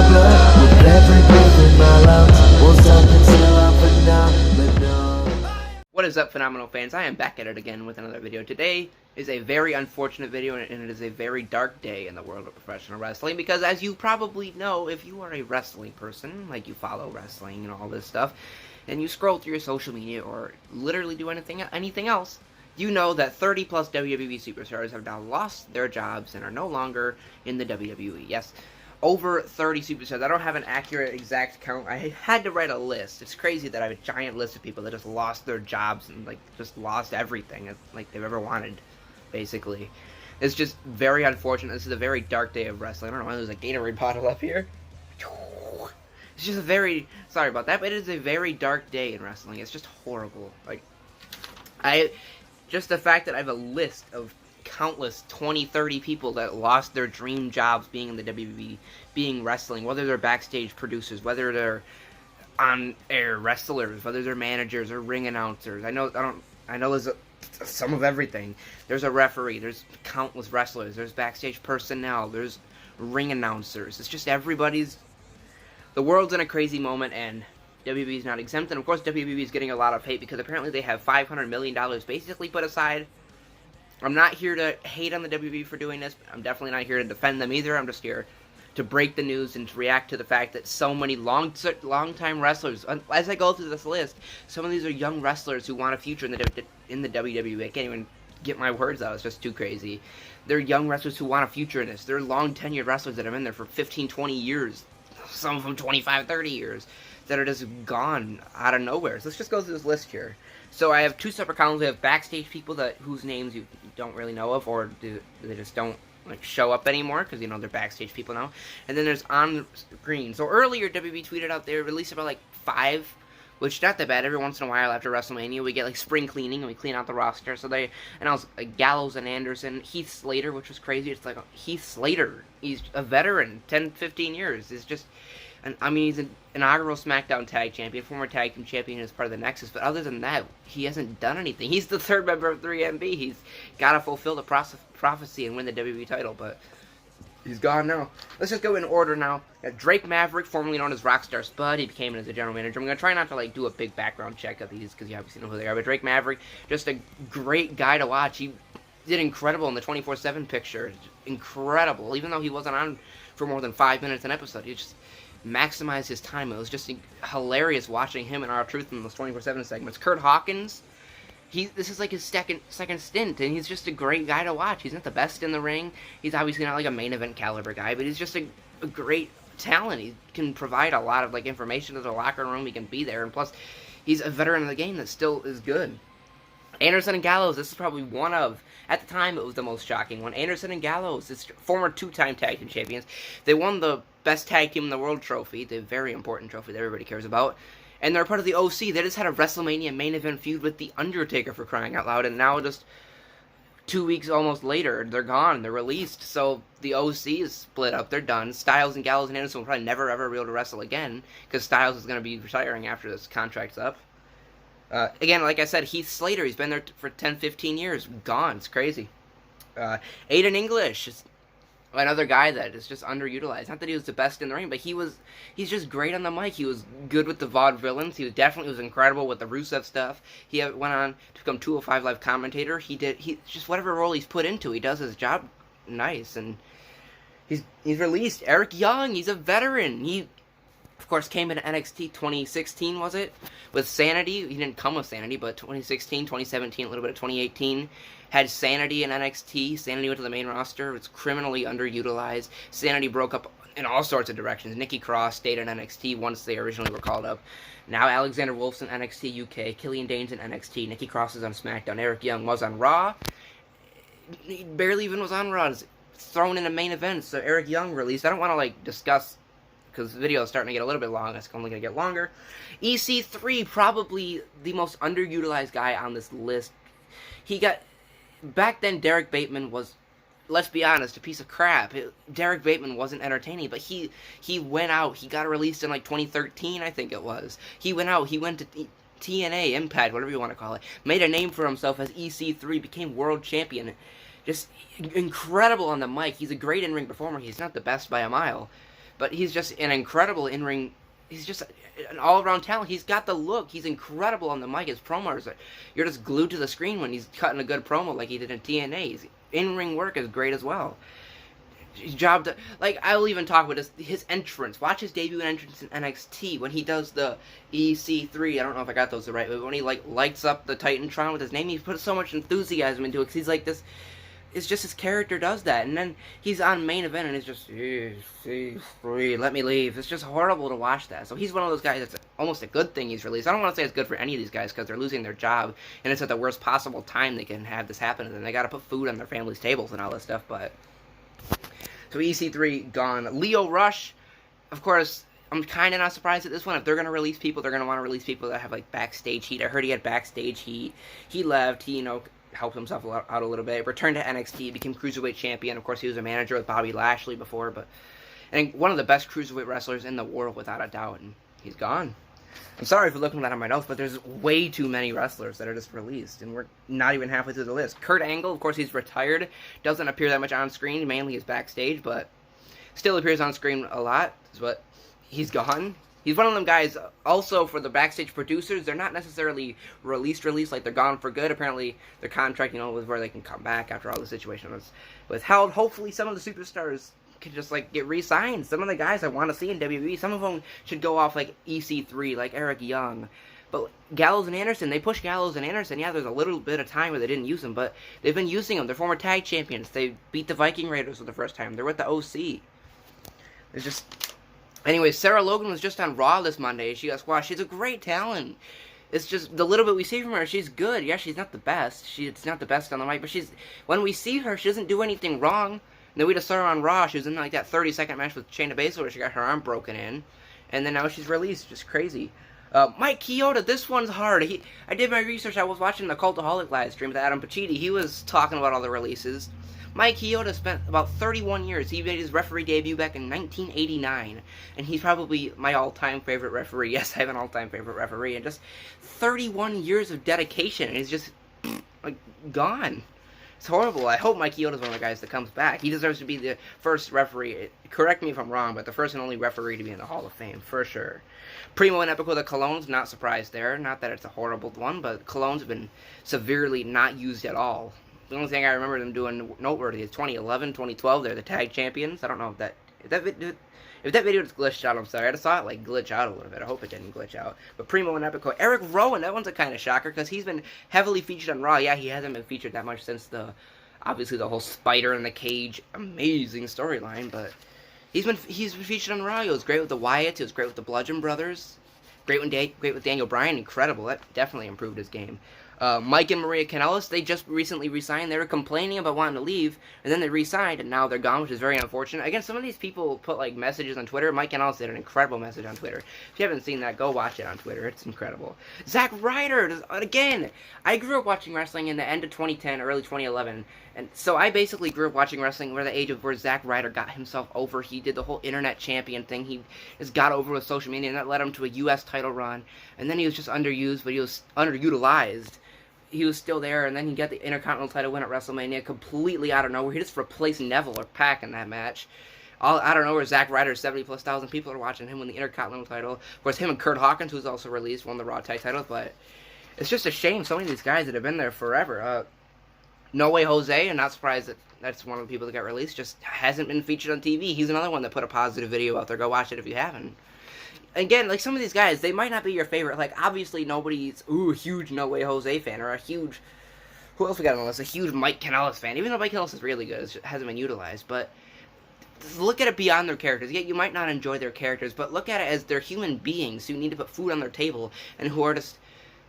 my blood, with every breath in my lungs. Won't stop until I'm phenomenal. What is up, phenomenal fans? I am back at it again with another video. Today is a very unfortunate video, and it is a very dark day in the world of professional wrestling, because as you probably know, if you are a wrestling person, like you follow wrestling and all this stuff, and you scroll through your social media or literally do anything else, you know that 30 plus WWE superstars have now lost their jobs and are no longer in the WWE. Yes, over 30 superstars. I don't have an accurate exact count. I had to write a list. It's crazy that I have a giant list of people that just lost their jobs and like just lost everything like they've ever wanted, basically. It's just very unfortunate. This is a very dark day of wrestling. I don't know why there's a Gatorade bottle up here. It's just a very, sorry about that, but it is a very dark day in wrestling. It's just horrible. Like, just the fact that I have a list of countless 20, 30 people that lost their dream jobs being in the WWE, being wrestling, whether they're backstage producers, whether they're on-air wrestlers, whether they're managers or ring announcers. I know there's some of everything. There's a referee, there's countless wrestlers, there's backstage personnel, there's ring announcers. It's just the world's in a crazy moment, and WWE is not exempt. And of course WWE is getting a lot of hate because apparently they have $500 million basically put aside. I'm not here to hate on the WWE for doing this. I'm definitely not here to defend them either. I'm just here to break the news and to react to the fact that so many long-time wrestlers, as I go through this list, some of these are young wrestlers who want a future in the WWE. I can't even get my words out. It's just too crazy. They're young wrestlers who want a future in this. They're long-tenured wrestlers that have been there for 15, 20 years. Some of them 25, 30 years. That are just gone out of nowhere. So let's just go through this list here. So I have two separate columns. We have backstage people whose names you don't really know of, or they just don't show up anymore because they're backstage people now. And then there's on screen. So earlier WWE tweeted out they released about 5, which not that bad. Every once in a while after WrestleMania we get spring cleaning and we clean out the roster. So they announced Gallows and Anderson, Heath Slater, which was crazy. It's Heath Slater. He's a veteran, 10, 15 years. It's just. He's an inaugural SmackDown Tag Champion, former Tag Team Champion as part of the Nexus, but other than that, he hasn't done anything. He's the third member of 3MB. He's got to fulfill the prophecy and win the WWE title, but he's gone now. Let's just go in order now. Drake Maverick, formerly known as Rockstar Spud, he became as a general manager. I'm going to try not to do a big background check of these because you obviously know who they are, but Drake Maverick, just a great guy to watch. He did incredible in the 24/7 picture. Incredible. Even though he wasn't on for more than 5 minutes an episode, he just maximize his time. It was just hilarious watching him and R-Truth in those 24/7 segments. Kurt Hawkins, this is his second stint, and he's just a great guy to watch. He's not the best in the ring. He's obviously not a main event caliber guy, but he's just a great talent. He can provide a lot of information to the locker room. He can be there, and plus, he's a veteran of the game that still is good. Anderson and Gallows, this is probably one of, at the time, it was the most shocking one. Anderson and Gallows, it's former 2-time tag team champions. They won the best tag team in the world trophy, the very important trophy that everybody cares about. And they're part of the OC. They just had a WrestleMania main event feud with The Undertaker, for crying out loud. And now just 2 weeks almost later, they're gone. They're released. So the OC is split up. They're done. Styles and Gallows and Anderson will probably never ever be able to wrestle again, because Styles is going to be retiring after this contract's up. Again, like I said, Heath Slater, he's been there for 10, 15 years. Gone. It's crazy. Aiden English is another guy that is just underutilized. Not that he was the best in the ring, but he's just great on the mic. He was good with the vaudevillains. He was incredible with the Rusev stuff. He went on to become 205 Live commentator. He just whatever role he's put into, he does his job nice. And he's released. Eric Young, he's a veteran. He, of course, came into NXT 2016, was it? With Sanity. He didn't come with Sanity, but 2016, 2017, a little bit of 2018. Had Sanity in NXT. Sanity went to the main roster. It's criminally underutilized. Sanity broke up in all sorts of directions. Nikki Cross stayed in NXT once they originally were called up. Now Alexander Wolf's in NXT UK. Killian Dane's in NXT. Nikki Cross is on SmackDown. Eric Young was on Raw. He barely even was on Raw. He's thrown in a main event. So Eric Young released. I don't want to discuss, because the video is starting to get a little bit long. It's only going to get longer. EC3, probably the most underutilized guy on this list. Back then, Derek Bateman was, let's be honest, a piece of crap. Derek Bateman wasn't entertaining, but he went out. He got released in 2013, I think it was. He went out. He went to TNA, Impact, whatever you want to call it. Made a name for himself as EC3, became world champion. Just incredible on the mic. He's a great in-ring performer. He's not the best by a mile. but he's just an incredible in-ring. He's just an all-around talent. He's got the look. He's incredible on the mic. His promos, you're just glued to the screen when he's cutting a good promo like he did in TNA. His in-ring work is great as well. His job to, like, I will even talk about his entrance. Watch his debut entrance in NXT when he does the EC3. I don't know if I got those right, but when he lights up the Titantron with his name, he puts so much enthusiasm into it because he's like this. It's just his character does that, and then he's on main event and it's just EC3, let me leave. It's just horrible to watch that. So he's one of those guys that's almost a good thing he's released. I don't want to say it's good for any of these guys because they're losing their job and it's at the worst possible time they can have this happen, and then they got to put food on their families' tables and all this stuff, but. So EC3 gone. Lio Rush, of course, I'm kind of not surprised at this one. If they're going to release people, they're going to want to release people that have, like, backstage heat. I heard he had backstage heat. He left. He, helped himself out a little bit. Returned to NXT, became Cruiserweight Champion. Of course, he was a manager with Bobby Lashley before, but and one of the best Cruiserweight wrestlers in the world, without a doubt, and he's gone. I'm sorry for looking at that on my notes, but there's way too many wrestlers that are just released, and we're not even halfway through the list. Kurt Angle, of course, he's retired. Doesn't appear that much on screen, mainly is backstage, but still appears on screen a lot. But he's gone. He's one of them guys, also for the backstage producers, they're not necessarily released like they're gone for good. Apparently, their contract, was where they can come back after all the situation was held. Hopefully, some of the superstars could just, get re-signed. Some of the guys I want to see in WWE, some of them should go off like EC3, like Eric Young. But Gallows and Anderson, they push Gallows and Anderson. Yeah, there's a little bit of time where they didn't use them, but they've been using them. They're former tag champions. They beat the Viking Raiders for the first time. They're with the OC. There's just... Anyway, Sarah Logan was just on Raw this Monday. She got squashed. She's a great talent. It's just the little bit we see from her, she's good. Yeah, she's not the best. She's not the best on the mic, but when we see her, she doesn't do anything wrong. And then we just saw her on Raw. She was in like that 30-second match with Shayna Baszler where she got her arm broken in. And then now she's released. Just crazy. Mike Chioda, this one's hard. I did my research. I was watching the Cultaholic live stream with Adam Pacitti. He was talking about all the releases. Mike Chioda spent about 31 years. He made his referee debut back in 1989. And he's probably my all-time favorite referee. Yes, I have an all-time favorite referee. And just 31 years of dedication. And he's just, gone. It's horrible. I hope Mike Chioda's one of the guys that comes back. He deserves to be the first referee. Correct me if I'm wrong, but the first and only referee to be in the Hall of Fame, for sure. Primo and Epico, the Colognes, not surprised there. Not that it's a horrible one, but Colognes have been severely not used at all. The only thing I remember them doing noteworthy is 2011, 2012. They're the tag champions. I don't know if that video just glitched out. I'm sorry. I just saw it glitch out a little bit. I hope it didn't glitch out. But Primo and Epico, Eric Rowan, that one's a kind of shocker because he's been heavily featured on Raw. Yeah, he hasn't been featured that much since obviously the whole spider in the cage, amazing storyline. But he's been featured on Raw. He was great with the Wyatts. He was great with the Bludgeon Brothers. Great with Daniel Bryan. Incredible. That definitely improved his game. Mike and Maria Kanellis, they just recently re-signed. They were complaining about wanting to leave, and then they re-signed, and now they're gone, which is very unfortunate. Again, some of these people put, messages on Twitter. Mike Kanellis did an incredible message on Twitter. If you haven't seen that, go watch it on Twitter. It's incredible. Zack Ryder, again, I grew up watching wrestling in the end of 2010, early 2011, and so I basically grew up watching wrestling where the age of where Zack Ryder got himself over. He did the whole internet champion thing. He just got over with social media, and that led him to a U.S. title run, and then he was just underused, but he was underutilized. He was still there, and then he got the Intercontinental title win at WrestleMania completely out of nowhere. He just replaced Neville or Pac in that match. All out of nowhere, Zack Ryder, 70+ thousand people are watching him win the Intercontinental title. Of course, him and Kurt Hawkins, who's also released, won the Raw tag title, but it's just a shame. So many of these guys that have been there forever. No Way Jose, I'm not surprised that that's one of the people that got released, just hasn't been featured on TV. He's another one that put a positive video out there. Go watch it if you haven't. Again, some of these guys, they might not be your favorite. Obviously, nobody's, a huge No Way Jose fan, or a huge, who else we got on the list? A huge Mike Kanellis fan. Even though Mike Kanellis is really good, it hasn't been utilized. But look at it beyond their characters. Yet you might not enjoy their characters, but look at it as they're human beings who need to put food on their table, and who are just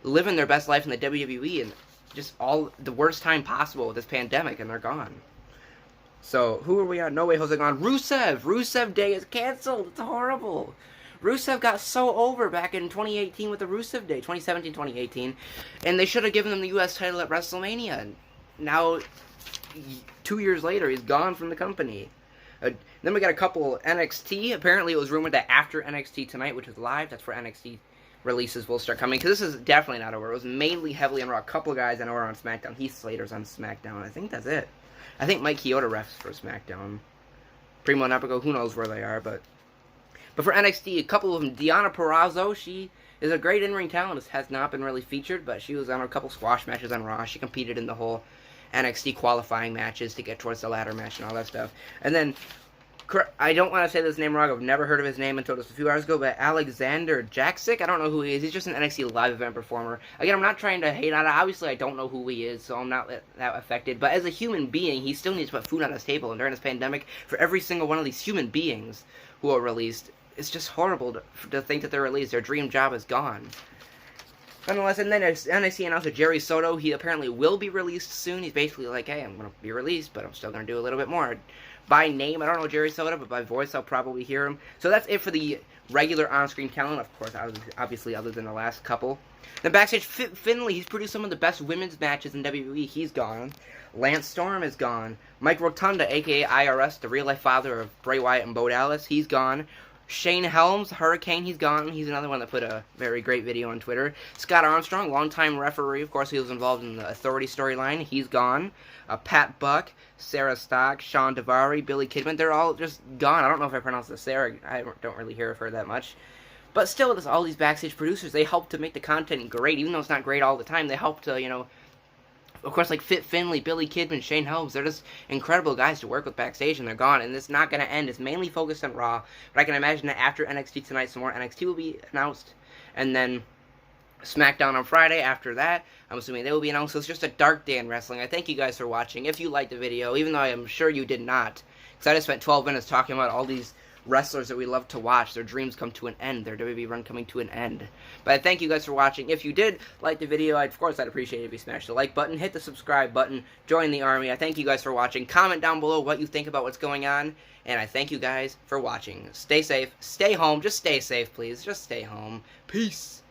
living their best life in the WWE, and just all the worst time possible with this pandemic, and they're gone. So, who are we on? No Way Jose gone. Rusev Day is canceled. It's horrible. Rusev got so over back in 2018 with the Rusev Day, 2017, 2018, and they should have given him the U.S. title at WrestleMania. And now, 2 years later, he's gone from the company. Then we got a couple NXT. Apparently, it was rumored that after NXT tonight, which is live, that's where NXT releases will start coming. Because this is definitely not over. It was mainly heavily on Raw. A couple of guys I know are on SmackDown. Heath Slater's on SmackDown. I think that's it. I think Mike Chioda refs for SmackDown. Primo and Epico, who knows where they are, but But for NXT, a couple of them, Deonna Purrazzo, she is a great in-ring talent, has not been really featured, but she was on a couple squash matches on Raw. She competed in the whole NXT qualifying matches to get towards the ladder match and all that stuff. And then, I don't want to say this name wrong, I've never heard of his name until just a few hours ago, but Alexander Jaksic, I don't know who he is, he's just an NXT live event performer. Again, I'm not trying to hate on it, obviously I don't know who he is, so I'm not that affected, but as a human being, he still needs to put food on his table, and during this pandemic, for every single one of these human beings who are released, it's just horrible to think that they're released, their dream job is gone. Nonetheless, and then NXT announcer Jerry Soto, he apparently will be released soon. He's basically like, hey, I'm going to be released, but I'm still going to do a little bit more. By name, I don't know Jerry Soto, but by voice, I'll probably hear him. So that's it for the regular on-screen talent, of course, obviously other than the last couple. Then backstage, Finlay, he's produced some of the best women's matches in WWE. He's gone. Lance Storm is gone. Mike Rotunda, a.k.a. IRS, the real-life father of Bray Wyatt and Bo Dallas, he's gone. Shane Helms, Hurricane, he's gone. He's another one that put a very great video on Twitter. Scott Armstrong, longtime referee. Of course, he was involved in the Authority storyline. He's gone. Pat Buck, Sarah Stock, Sean Davari, Billy Kidman. They're all just gone. I don't know if I pronounced the Sarah. I don't really hear of her that much. But still, there's all these backstage producers. They help to make the content great. Even though it's not great all the time, they help to, of course, like Fit Finlay, Billy Kidman, Shane Helms, they're just incredible guys to work with backstage, and they're gone, and it's not going to end. It's mainly focused on Raw, but I can imagine that after NXT tonight, some more NXT will be announced, and then SmackDown on Friday. After that, I'm assuming they will be announced, so it's just a dark day in wrestling. I thank you guys for watching. If you liked the video, even though I am sure you did not, because I just spent 12 minutes talking about all these wrestlers that we love to watch, their dreams come to an end, their WWE run coming to an end. But I thank you guys for watching. If you did like the video, of course I'd appreciate it if you smashed the like button, hit the subscribe button, join the army. I thank you guys for watching. Comment down below what you think about what's going on, and I thank you guys for watching. Stay safe, stay home, just stay safe please, just stay home. Peace.